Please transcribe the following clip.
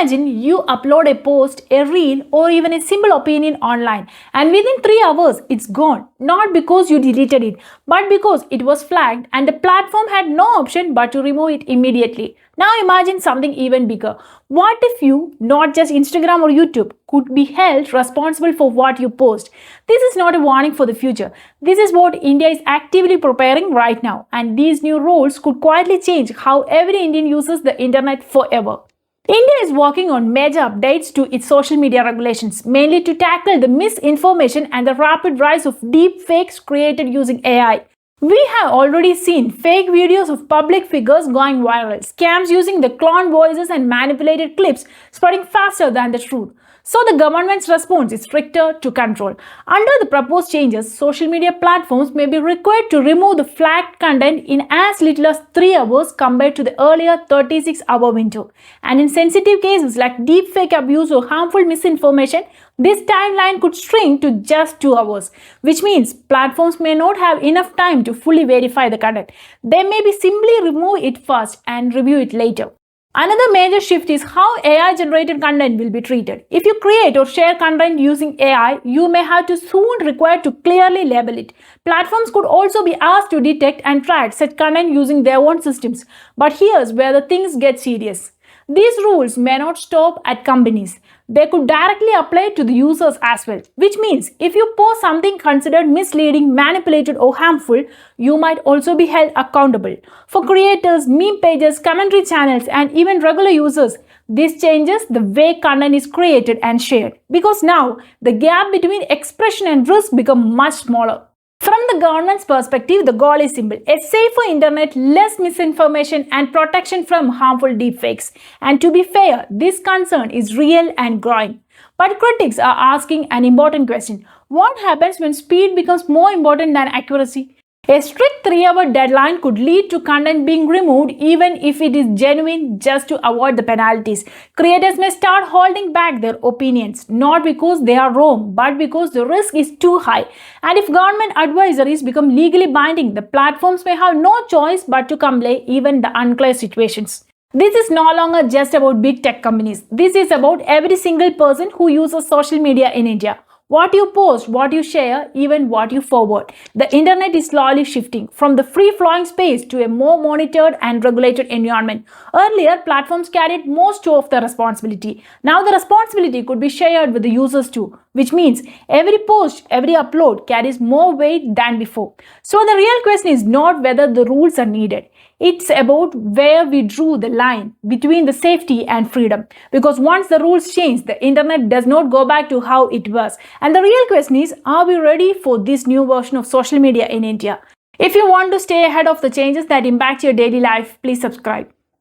Imagine you upload a post, a reel, or even a simple opinion online, and within 3 hours it's gone. Not because you deleted it, but because it was flagged and the platform had no option but to remove it immediately. Now imagine something even bigger. What if you, not just Instagram or YouTube, could be held responsible for what you post? This is not a warning for the future. This is what India is actively preparing right now, and these new rules could quietly change how every Indian uses the internet forever. India is working on major updates to its social media regulations, mainly to tackle the misinformation and the rapid rise of deep fakes created using AI. We have already seen fake videos of public figures going viral, scams using the cloned voices and manipulated clips spreading faster than the truth. So the government's response is stricter to control. Under the proposed changes, social media platforms may be required to remove the flagged content in as little as 3 hours compared to the earlier 36-hour window. And in sensitive cases like deepfake abuse or harmful misinformation, this timeline could shrink to just 2 hours, which means platforms may not have enough time to fully verify the content. They may be simply remove it first and review it later. Another major shift is how AI-generated content will be treated. If you create or share content using AI, you may have to soon require to clearly label it. Platforms could also be asked to detect and track such content using their own systems. But here's where the things get serious. These rules may not stop at companies. They could directly apply to the users as well, which means if you post something considered misleading, manipulated or harmful, you might also be held accountable. For creators, meme pages, commentary channels and even regular users, this changes the way content is created and shared, because now the gap between expression and risk becomes much smaller. From the government's perspective, the goal is simple: a safer internet, less misinformation, and protection from harmful deepfakes. And to be fair, this concern is real and growing. But critics are asking an important question: what happens when speed becomes more important than accuracy? A strict 3-hour deadline could lead to content being removed even if it is genuine, just to avoid the penalties. Creators may start holding back their opinions, not because they are wrong, but because the risk is too high. And if government advisories become legally binding, the platforms may have no choice but to comply even the unclear situations. This is no longer just about big tech companies. This is about every single person who uses social media in India. What you post, what you share, even what you forward. The internet is slowly shifting from the free-flowing space to a more monitored and regulated environment. Earlier, platforms carried most of the responsibility. Now the responsibility could be shared with the users too, which means every post, every upload carries more weight than before. So the real question is not whether the rules are needed. It's about where we drew the line between the safety and freedom. Because once the rules change, the internet does not go back to how it was. And the real question is, are we ready for this new version of social media in India? If you want to stay ahead of the changes that impact your daily life, please subscribe.